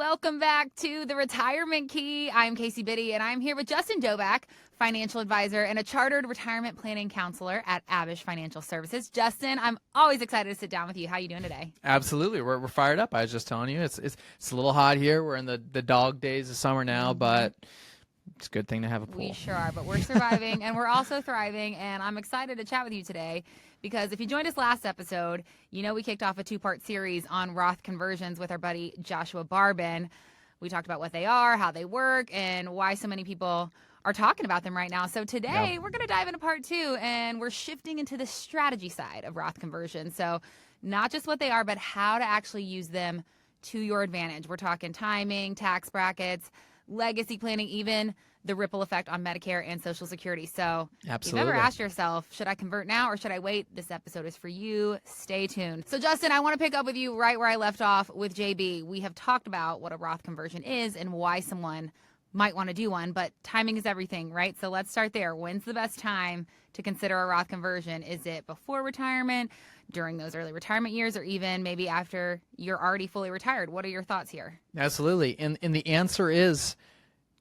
Welcome back to the Retirement Key. I'm Casey Biddy, and I'm here with Justin Doback, financial advisor and a chartered retirement planning counselor at Abich Financial Services. Justin, I'm always excited to sit down with you. How are you doing today? Absolutely. We're fired up. I was just telling you, it's a little hot here. We're in the dog days of summer now, but it's a good thing to have a pool. We sure are, but we're surviving and we're also thriving, and I'm excited to chat with you today because if you joined us last episode, you know we kicked off a two-part series on Roth conversions with our buddy Joshua Barbin. We talked about what they are, how they work, and why so many people are talking about them right now. So today we're going to dive into part two, and we're shifting into the strategy side of Roth conversions. So not just what they are, but how to actually use them to your advantage. We're talking timing, tax brackets, legacy planning, even the ripple effect on Medicare and Social Security. So if you've ever asked yourself, should I convert now or should I wait? This episode is for you. Stay tuned. So Justin, I want to pick up with you right where I left off with JB. We have talked about what a Roth conversion is and why someone might want to do one, but timing is everything, right? So let's start there. When's the best time to consider a Roth conversion? Is it before retirement, during those early retirement years, or even maybe after you're already fully retired? What are your thoughts here? Absolutely. And the answer is,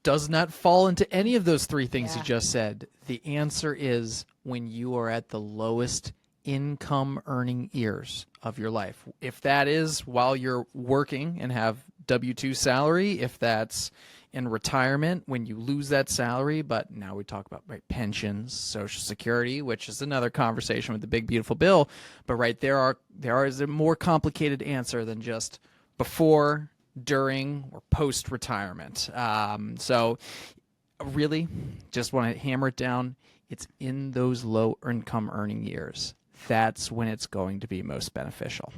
does not fall into any of those three things you just said. The answer is when you are at the lowest income earning years of your life. If that is while you're working and have W-2 salary, if that's in retirement when you lose that salary, but now we talk about pensions, Social Security, which is another conversation with the big beautiful bill. But there is a more complicated answer than just before, during, or post retirement. So really just want to hammer it down. It's in those low income earning years. That's when it's going to be most beneficial.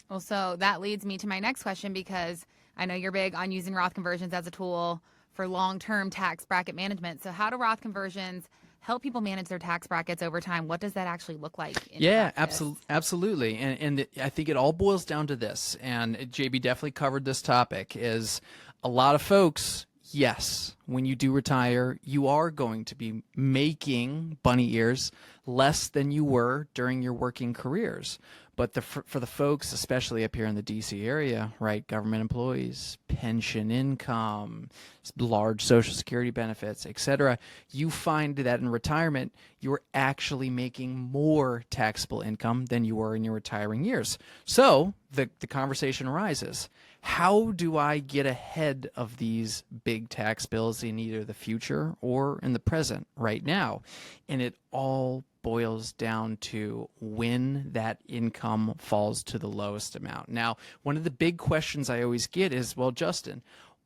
Well, so that leads me to my next question, because I know you're big on using Roth conversions as a tool for long-term tax bracket management. So how do Roth conversions help people manage their tax brackets over time? What does that actually look like in practice? Absolutely. And I think it all boils down to this, and JB definitely covered this topic, is a lot of folks, yes, when you do retire, you are going to be making bunny ears less than you were during your working careers. But for the folks, especially up here in the D.C. area, right, government employees, pension income, large Social Security benefits, etc., you find that in retirement, you're actually making more taxable income than you were in your retiring years. So the conversation arises. How do I get ahead of these big tax bills in either the future or in the present right now? And it all boils down to when that income falls to the lowest amount. Now, one of the big questions I always get is, well, Justin,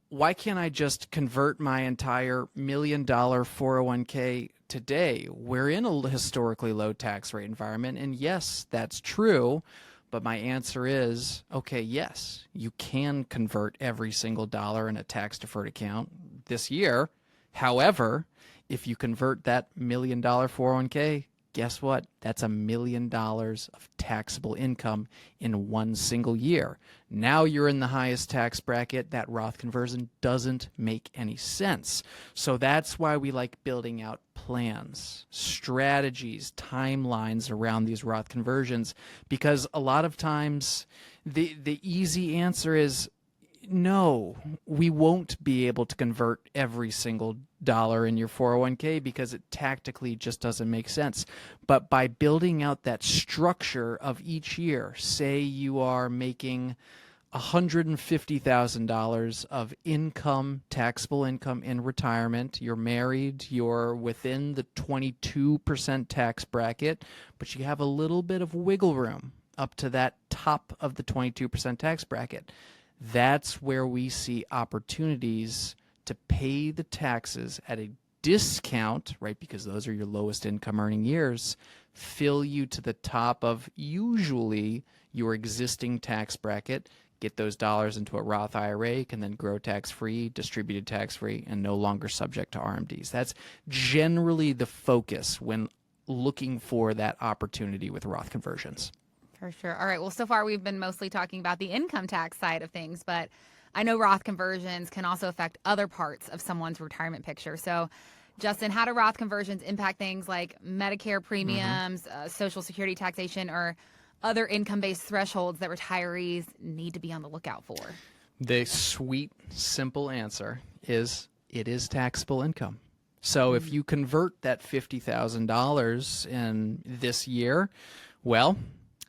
why can't I just convert my entire $1 million 401k today? We're in a historically low tax rate environment, and yes, that's true. But my answer is, okay, yes, you can convert every single dollar in a tax-deferred account this year. However, if you convert that $1 million 401k, guess what? That's $1 million of taxable income in one single year. Now you're in the highest tax bracket. That Roth conversion doesn't make any sense. So that's why we like building out plans, strategies, timelines around these Roth conversions, because a lot of times the easy answer is no, we won't be able to convert every single dollar in your 401k because it tactically just doesn't make sense. But by building out that structure of each year, say you are making $150,000 of income, taxable income in retirement, you're married, you're within the 22% tax bracket, but you have a little bit of wiggle room up to that top of the 22% tax bracket. That's where we see opportunities to pay the taxes at a discount, right, because those are your lowest income earning years, fill you to the top of usually your existing tax bracket, get those dollars into a Roth IRA, can then grow tax-free, distributed tax-free, and no longer subject to RMDs. That's generally the focus when looking for that opportunity with Roth conversions. For sure. All right. Well, so far we've been mostly talking about the income tax side of things, but I know Roth conversions can also affect other parts of someone's retirement picture. So, Justin, how do Roth conversions impact things like Medicare premiums, Social Security taxation, or other income-based thresholds that retirees need to be on the lookout for? The sweet, simple answer is it is taxable income. So if you convert that $50,000 in this year, well,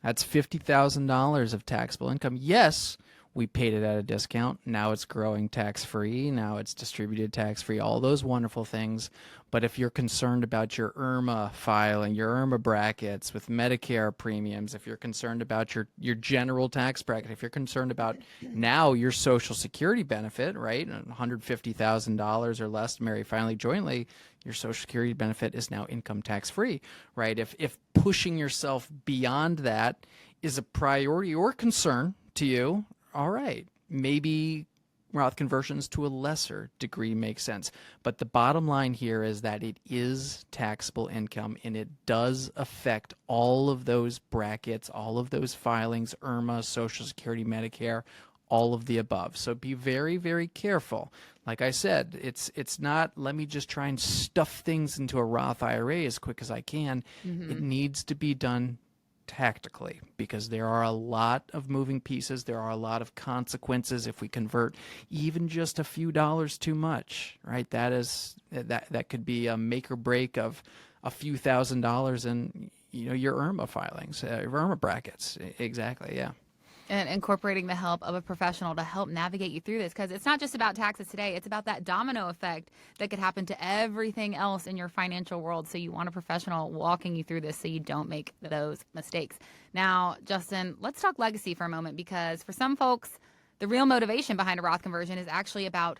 that's $50,000 of taxable income. Yes, we paid it at a discount. Now it's growing tax-free. Now it's distributed tax-free, all those wonderful things. But if you're concerned about your IRMA filing, your IRMA brackets with Medicare premiums, if you're concerned about your general tax bracket, if you're concerned about now your Social Security benefit, right, $150,000 or less to marry, filing jointly, your Social Security benefit is now income tax-free, right? If pushing yourself beyond that is a priority or concern to you, all right, maybe Roth conversions to a lesser degree make sense. But the bottom line here is that it is taxable income, and it does affect all of those brackets, all of those filings, IRMA, Social Security, Medicare, all of the above. So be very, very careful. Like I said, it's not let me just try and stuff things into a Roth IRA as quick as I can. It needs to be done tactically, because there are a lot of moving pieces. There are a lot of consequences if we convert even just a few dollars too much, right? That could be a make or break of a few $1,000s in your IRMA filings, your IRMA brackets. Exactly, yeah. And incorporating the help of a professional to help navigate you through this, because it's not just about taxes today. It's about that domino effect that could happen to everything else in your financial world. So you want a professional walking you through this so you don't make those mistakes. Now, Justin, let's talk legacy for a moment, because for some folks, the real motivation behind a Roth conversion is actually about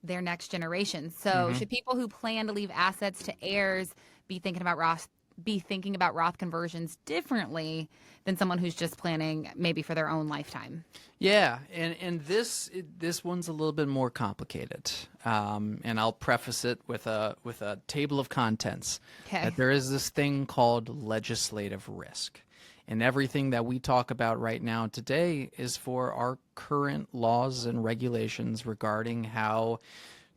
their next generation. So should people who plan to leave assets to heirs be thinking about Roth conversions differently than someone who's just planning maybe for their own lifetime? Yeah, and this one's a little bit more complicated, and I'll preface it with a table of contents. Okay. That there is this thing called legislative risk, and everything that we talk about right now today is for our current laws and regulations regarding how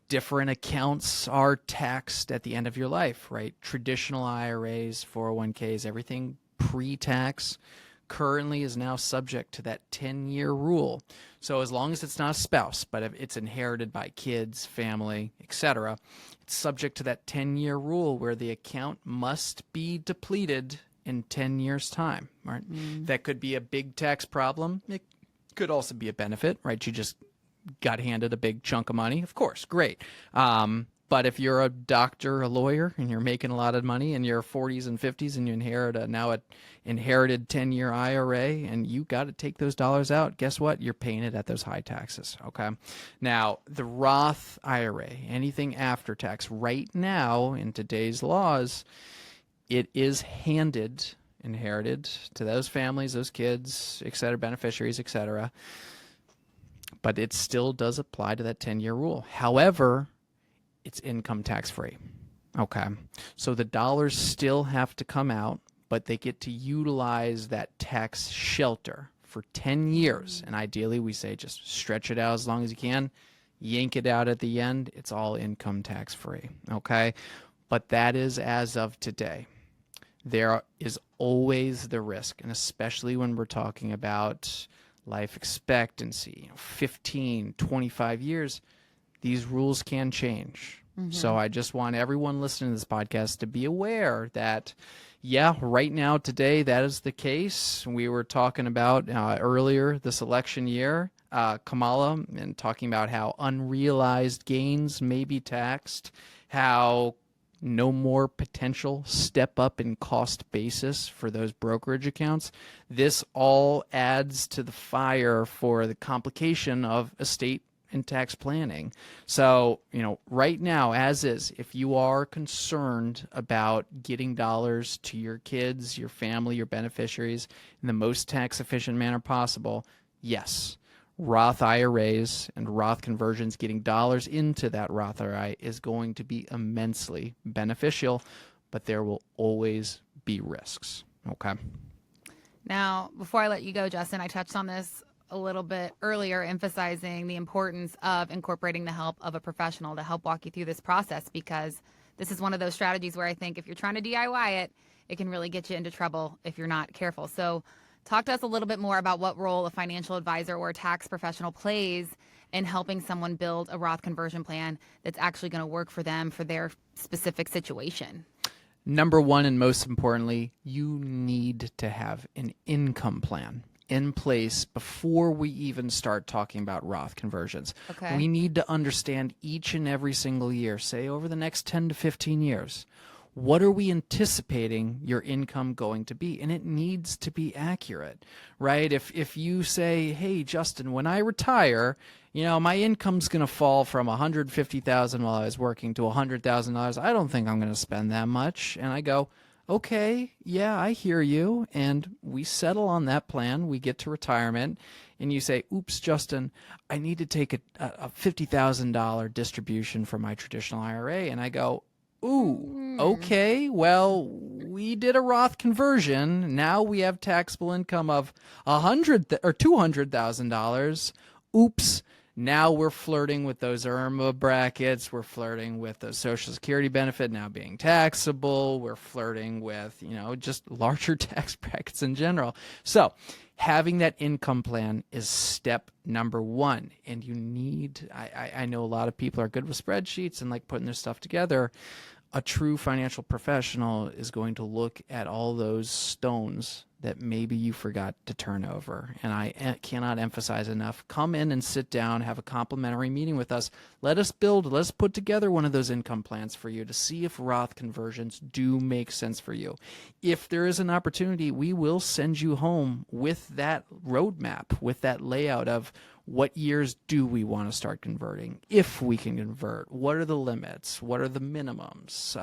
different accounts are taxed at the end of your life, right? Traditional IRAs, 401ks, everything pre-tax currently is now subject to that 10-year rule. So as long as it's not a spouse, but if it's inherited by kids, family, etc., it's subject to that 10-year rule where the account must be depleted in 10 years' time, right? That could be a big tax problem. It could also be a benefit, right? You just got handed a big chunk of money, of course, great. But if you're a doctor, a lawyer, and you're making a lot of money in your 40s and 50s, and you inherit an inherited 10-year IRA, and you got to take those dollars out, guess what? You're paying it at those high taxes, okay? Now, the Roth IRA, anything after tax, right now in today's laws, it is inherited to those families, those kids, et cetera, beneficiaries, et cetera. But it still does apply to that 10-year rule. However, it's income tax-free. Okay. So the dollars still have to come out, but they get to utilize that tax shelter for 10 years. And ideally, we say just stretch it out as long as you can, yank it out at the end. It's all income tax-free. Okay. But that is as of today. There is always the risk, and especially when we're talking about life expectancy, 15, 25 years, these rules can change. So I just want everyone listening to this podcast to be aware that, yeah, right now, today, that is the case. We were talking about earlier this election year, Kamala, and talking about how unrealized gains may be taxed, how no more potential step up in cost basis for those brokerage accounts. This all adds to the fire for the complication of estate and tax planning. So, right now, as is, if you are concerned about getting dollars to your kids, your family, your beneficiaries in the most tax efficient manner possible, yes, Roth IRAs and Roth conversions, getting dollars into that Roth IRA is going to be immensely beneficial, but there will always be risks. Okay. Now, before I let you go, Justin, I touched on this a little bit earlier, emphasizing the importance of incorporating the help of a professional to help walk you through this process, because this is one of those strategies where I think if you're trying to DIY it, it can really get you into trouble if you're not careful. So Talk to us a little bit more about what role a financial advisor or a tax professional plays in helping someone build a Roth conversion plan that's actually going to work for them for their specific situation. Number one, and most importantly, you need to have an income plan in place before we even start talking about Roth conversions. Okay. We need to understand each and every single year, say over the next 10 to 15 years, what are we anticipating your income going to be? And it needs to be accurate, right? If you say, hey, Justin, when I retire, my income's going to fall from $150,000 while I was working to $100,000. I don't think I'm going to spend that much. And I go, okay, yeah, I hear you. And we settle on that plan. We get to retirement. And you say, oops, Justin, I need to take a $50,000 distribution from my traditional IRA. And I go, ooh, okay, well, we did a Roth conversion. Now we have taxable income of $200,000. Oops. Now we're flirting with those IRMA brackets. We're flirting with the Social Security benefit now being taxable. We're flirting with, just larger tax brackets in general. So having that income plan is step number one. And you need, I know a lot of people are good with spreadsheets and like putting their stuff together. A true financial professional is going to look at all those stones that maybe you forgot to turn over. And I cannot emphasize enough. Come in and sit down, have a complimentary meeting with us. Let's put together one of those income plans for you to see if Roth conversions do make sense for you. If there is an opportunity, we will send you home with that roadmap, with that layout of what years do we want to start converting? If we can convert, what are the limits? What are the minimums?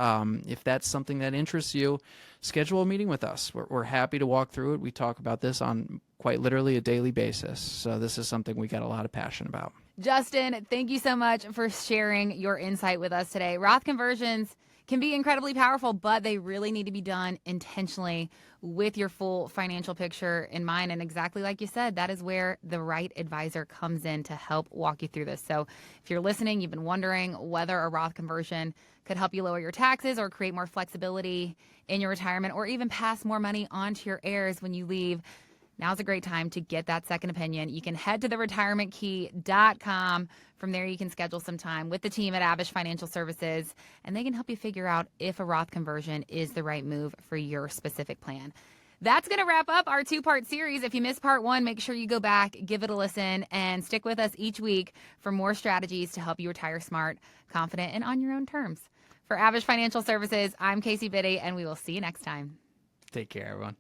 If that's something that interests you, schedule a meeting with us. We're happy to walk through it. We talk about this on quite literally a daily basis. So this is something we got a lot of passion about. Justin, thank you so much for sharing your insight with us today. Roth conversions can be incredibly powerful, but they really need to be done intentionally with your full financial picture in mind. And exactly like you said, that is where the right advisor comes in to help walk you through this. So if you're listening, you've been wondering whether a Roth conversion could help you lower your taxes or create more flexibility in your retirement, or even pass more money on to your heirs when you leave, now's a great time to get that second opinion. You can head to theretirementkey.com. From there, you can schedule some time with the team at Abich Financial Services, and they can help you figure out if a Roth conversion is the right move for your specific plan. That's going to wrap up our two-part series. If you missed part one, make sure you go back, give it a listen, and stick with us each week for more strategies to help you retire smart, confident, and on your own terms. For Abich Financial Services, I'm Casey Biddy, and we will see you next time. Take care, everyone.